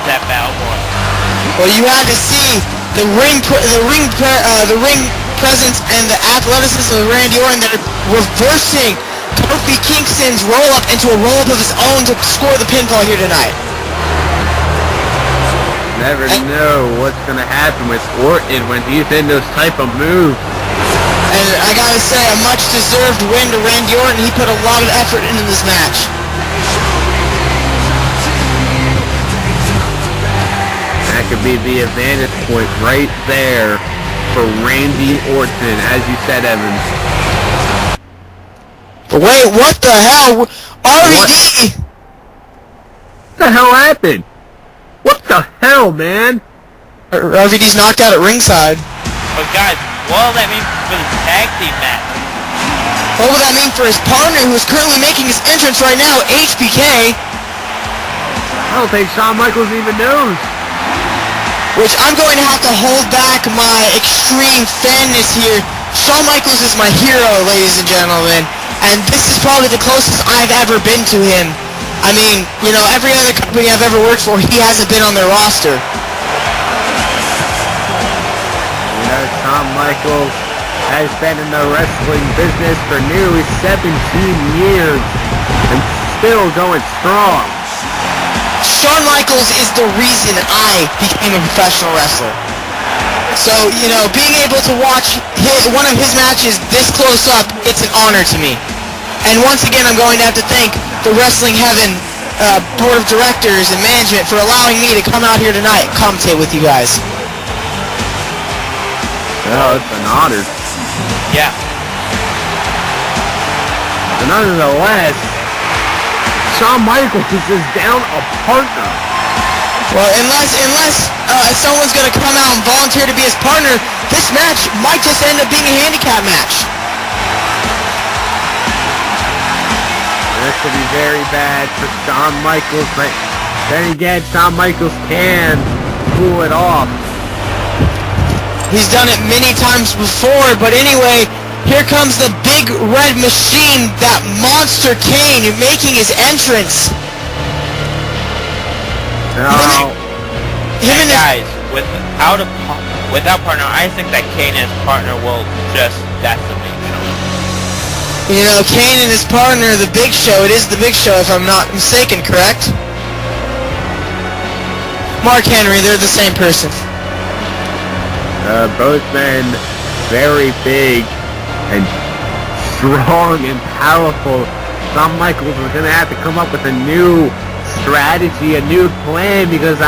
that battle boy. Well, you had to see the ring presence and the athleticism of Randy Orton. They're reversing Kofi Kingston's roll-up into a roll-up of his own to score the pinfall here tonight. Never know what's going to happen with Orton when he's in those type of moves. And I gotta say, a much-deserved win to Randy Orton. He put a lot of effort into this match. That could be the advantage point right there for Randy Orton, as you said, Evans. But wait, what the hell? RVD! What the hell happened? What the hell, man? RVD's knocked out at ringside. But guys, what will that mean for the tag team match? What will that mean for his partner, who is currently making his entrance right now, HBK? I don't think Shawn Michaels even knows. Which I'm going to have to hold back my extreme fanness here. Shawn Michaels is my hero, ladies and gentlemen. And this is probably the closest I've ever been to him. I mean, you know, every other company I've ever worked for, he hasn't been on their roster. Shawn Michaels has been in the wrestling business for nearly 17 years and still going strong. Shawn Michaels is the reason I became a professional wrestler. So, you know, being able to watch one of his matches this close up, it's an honor to me. And once again, I'm going to have to thank the Wrestling Heaven Board of Directors and management for allowing me to come out here tonight and commentate with you guys. Well, it's an honor. Yeah. But nonetheless, Shawn Michaels is down a partner. Well, unless someone's going to come out and volunteer to be his partner, this match might just end up being a handicap match. This could be very bad for Shawn Michaels, but then again, Shawn Michaels can pull it off. He's done it many times before, but anyway, here comes the big red machine, that Monster Kane, making his entrance. No. And guys, without partner, I think that Kane and his partner will just decimate Shawn. You know, Kane and his partner, the Big Show, it is the Big Show if I'm not mistaken, correct? Mark Henry, they're the same person. Both men very big and strong and powerful. Shawn Michaels is going to have to come up with a new strategy, a new plan, because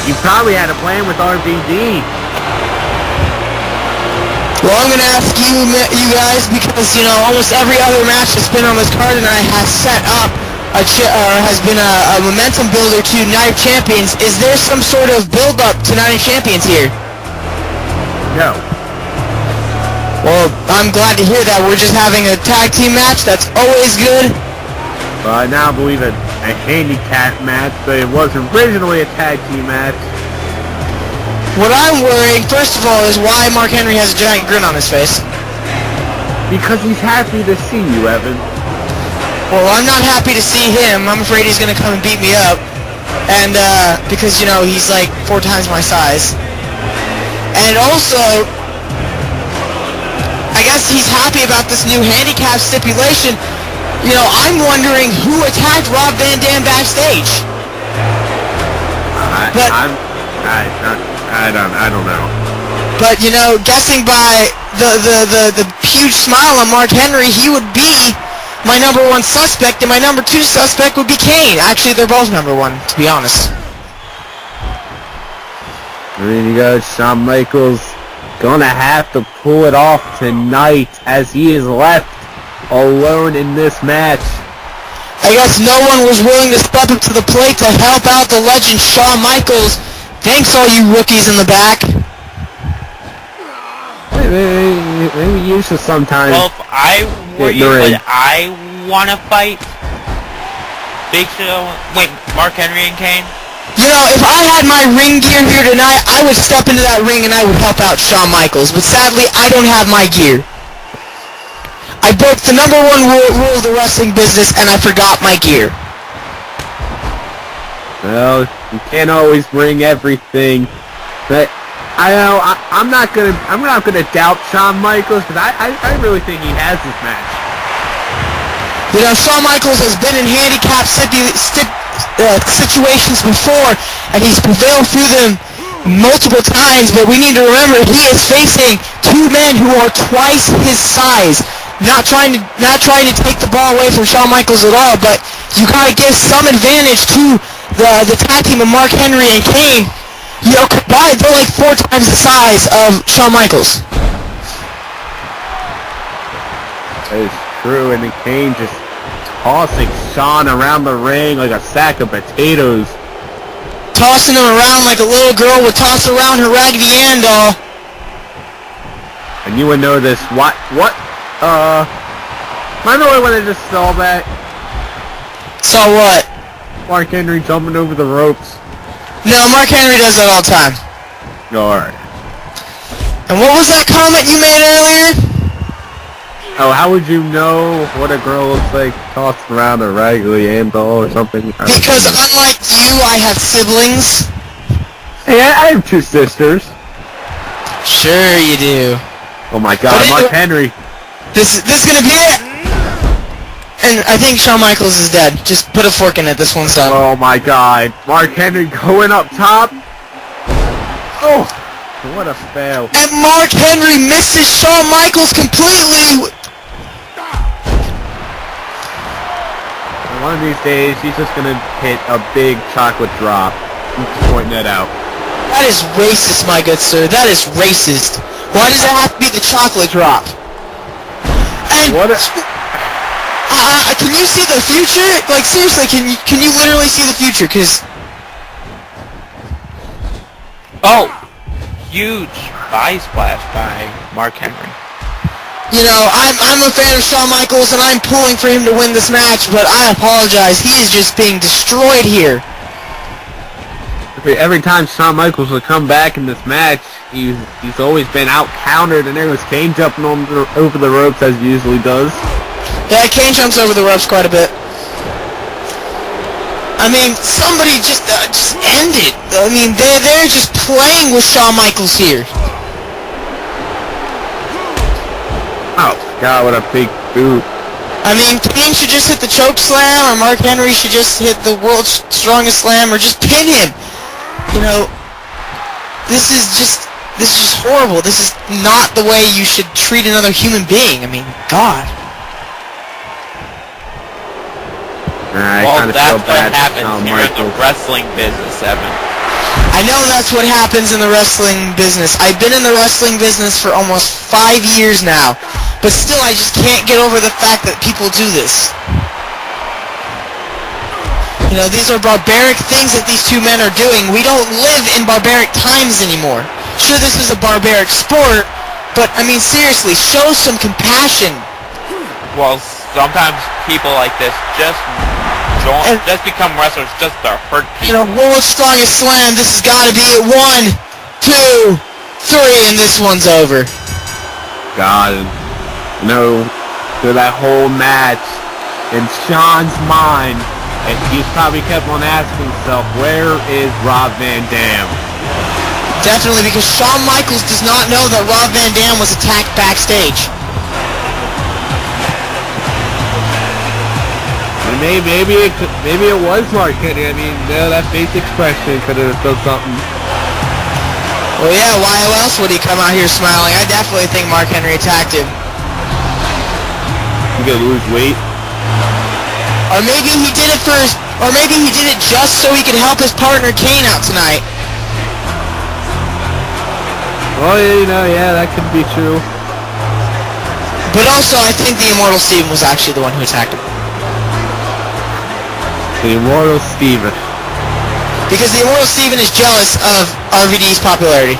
you probably had a plan with RVD. Well, I'm going to ask you guys, because, you know, almost every other match that's been on this card tonight has set up has been a momentum builder to Night of Champions. Is there some sort of build-up to Night of Champions here? No. Well, I'm glad to hear that. We're just having a tag team match. That's always good. Well, I now believe a handicap match, but it was originally a tag team match. What I'm worrying, first of all, is why Mark Henry has a giant grin on his face. Because he's happy to see you, Evan. Well, I'm not happy to see him. I'm afraid he's going to come and beat me up. And, because, you know, he's like 4 times my size. And also, I guess he's happy about this new handicap stipulation. You know, I'm wondering who attacked Rob Van Dam backstage. I don't know. But, you know, guessing by the huge smile on Mark Henry, he would be my number 1 suspect, and my number 2 suspect would be Kane. Actually, they're both number 1, to be honest. There you go, Shawn Michaels gonna have to pull it off tonight as he is left alone in this match. I guess no one was willing to step up to the plate to help out the legend Shawn Michaels. Thanks, all you rookies in the back. Maybe you should sometimes. Well, if I were you, would I want to fight Big Show? Wait, Mark Henry and Kane? You know, if I had my ring gear here tonight, I would step into that ring and I would help out Shawn Michaels. But sadly, I don't have my gear. I broke the number 1 rule of the wrestling business, and I forgot my gear. Well, you can't always bring everything, but I'm not gonna doubt Shawn Michaels, because I really think he has this match. You know, Shawn Michaels has been in handicap situations before, and he's prevailed through them multiple times, but we need to remember he is facing two men who are twice his size. Not trying to take the ball away from Shawn Michaels at all, but you gotta give some advantage to the tag team of Mark Henry and Kane. You know, combined, they're like 4 times the size of Shawn Michaels. That is true, and then Kane just tossing Shawn around the ring like a sack of potatoes. Tossing him around like a little girl would toss around her Raggedy Ann doll. And you would know this. By the way, when I just saw that. Saw what? Mark Henry jumping over the ropes. No, Mark Henry does that all the time. Alright. And what was that comment you made earlier? Oh, how would you know what a girl looks like tossed around a Raggedy Ann doll or something? Because unlike you, I have siblings. Hey, I have 2 sisters. Sure you do. Oh my god, Mark Henry. This is gonna be it. And I think Shawn Michaels is dead. Just put a fork in it. This one's done. Oh my god. Mark Henry going up top. Oh, what a fail. And Mark Henry misses Shawn Michaels completely. One of these days, he's just gonna hit a big chocolate drop. I'm just pointing that out. That is racist, my good sir. That is racist. Why does it have to be the chocolate drop? And What a... can you see the future? Like, seriously, can you literally see the future? Cause huge body splash by Mark Henry. you know, I'm a fan of Shawn Michaels, and I'm pulling for him to win this match. But I apologize. He is just being destroyed here. Every time Shawn Michaels would come back in this match, he's always been out-countered, and there was Kane jumping over the ropes as he usually does. Yeah, Kane jumps over the ropes quite a bit. I mean, somebody just end it. I mean, they're just playing with Shawn Michaels here. Oh, God, what a big boot. I mean, Kane should just hit the choke slam, or Mark Henry should just hit the world's strongest slam, or just pin him. You know, this is just horrible. This is not the way you should treat another human being. I mean, God. Well, that's what happens here in the wrestling business, Evan. I know that's what happens in the wrestling business. I've been in the wrestling business for almost 5 years now, but still I just can't get over the fact that people do this. You know, these are barbaric things that these two men are doing. We don't live in barbaric times anymore. Sure, this is a barbaric sport, but, I mean, seriously, show some compassion. Well, sometimes people like this just become wrestlers just to hurt people. You know, world's strongest slam, this has got to be it. 1, 2, 3, and this one's over. God, no, through that whole match, in Shawn's mind, and he's probably kept on asking himself, where is Rob Van Dam? Definitely, because Shawn Michaels does not know that Rob Van Dam was attacked backstage. And maybe it was Mark Henry. I mean, that face expression could have done something. Well, yeah, why else would he come out here smiling? I definitely think Mark Henry attacked him. You gonna lose weight? Or maybe he did it or maybe he did it just so he could help his partner Kane out tonight. Well, you know, yeah, that could be true. But also, I think the Immortal Steven was actually the one who attacked him. The Immortal Steven. Because the Immortal Steven is jealous of RVD's popularity.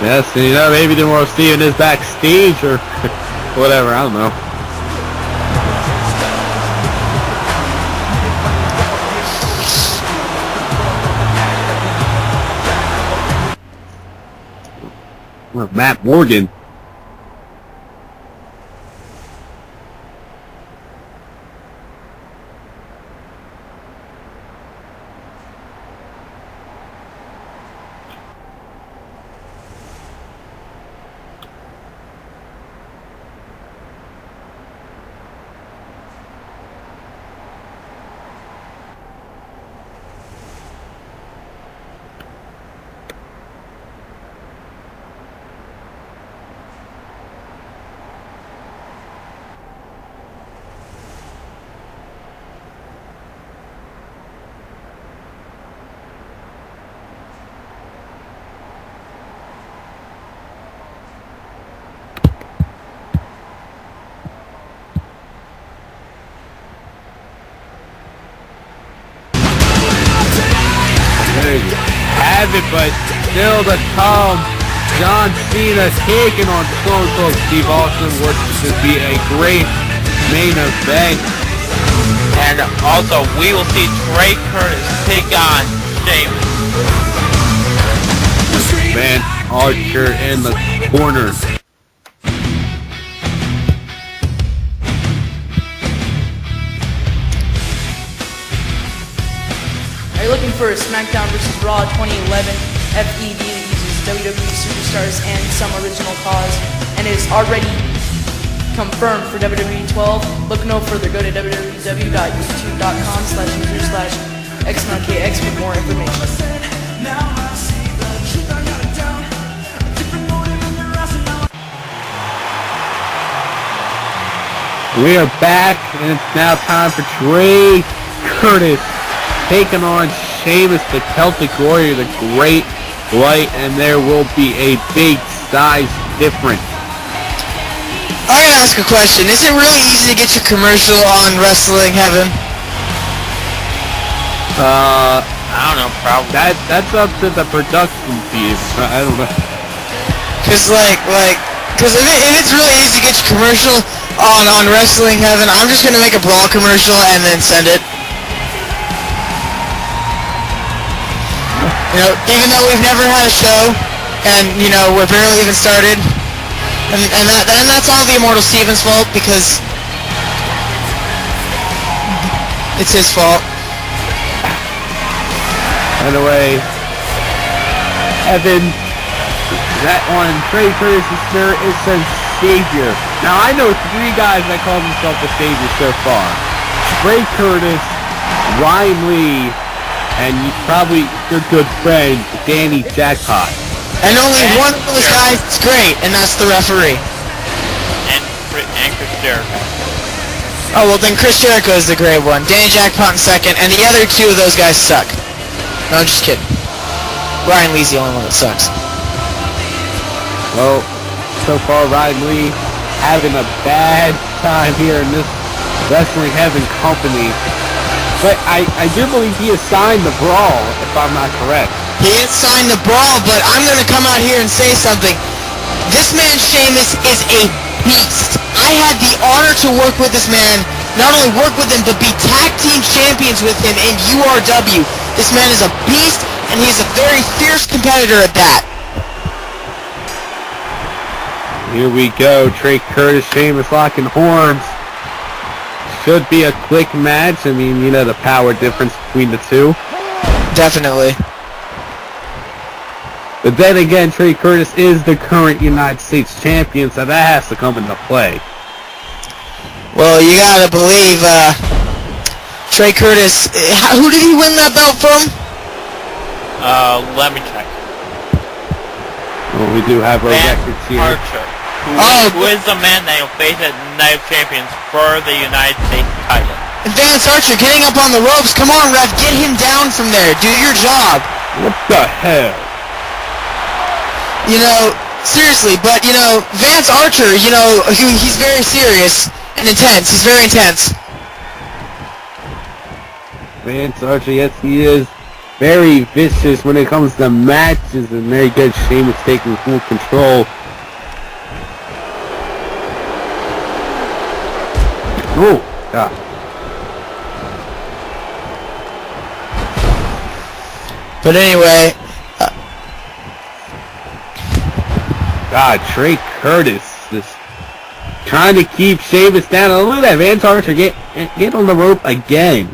Yes, you know, maybe the Immortal Steven is backstage or whatever, I don't know. Well, Matt Morgan. have it, but still to come. John Cena taking on Stone Cold Steve Austin, which should be a great main event. And also, we will see Trey Curtis take on Sheamus. Man, Archer in the corner. Are you looking for a SmackDown vs. Raw 2011 FED that uses WWE superstars and some original cause and is already confirmed for WWE 12? Look no further. Go to www.youtube.com/user/xmlkx for more information. We are back, and it's now time for Trey Curtis taking on Sheamus, the Celtic Warrior, the Great White, and there will be a big size difference. I gotta ask a question. Is it really easy to get your commercial on Wrestling Heaven? I don't know, probably. That's up to the production team. I don't know. Cause cause if it's really easy to get your commercial on Wrestling Heaven, I'm just gonna make a Brawl commercial and then send it. You know, even though we've never had a show, and you know we're barely even started, and that's all the Immortal Steven's fault because it's his fault. Anyway, Evan, that on Trey Curtis' spirit is a savior. Now I know three guys that call themselves a savior so far: Trey Curtis, Ryan Lee, and probably your good friend, Danny Jackpot. And only one of those guys is great, and that's the referee. And Chris Jericho. Oh, well then Chris Jericho is the great one. Danny Jackpot in second, and the other two of those guys suck. No, I'm just kidding. Ryan Lee's the only one that sucks. Well, so far Ryan Lee having a bad time here in this Wrestling Heaven company. But I do believe he has signed the Brawl, if I'm not correct. He didn't sign the Brawl, but I'm going to come out here and say something. This man, Sheamus, is a beast. I had the honor to work with this man, not only work with him, but be tag team champions with him in URW. This man is a beast, and he's a very fierce competitor at that. Here we go, Trey Curtis, Sheamus locking horns. Should be a quick match. I mean, you know the power difference between the two. Definitely. But then again, Trey Curtis is the current United States champion, so that has to come into play. Well, you gotta believe, Trey Curtis, who did he win that belt from? Let me check. Well, we do have our records here. Archer. Who is the man that will face at Night of Champions for the United States title? Vance Archer getting up on the ropes. Come on, ref, get him down from there. Do your job. What the hell? You know, seriously, but, you know, Vance Archer, you know, he's very serious and intense. He's very intense. Vance Archer, yes, he is very vicious when it comes to matches, and there you go, Sheamus taking full control. Oh, God. But anyway, God, Trey Curtis is trying to keep Sheamus down. Oh, look at that, Vance Archer get on the rope again.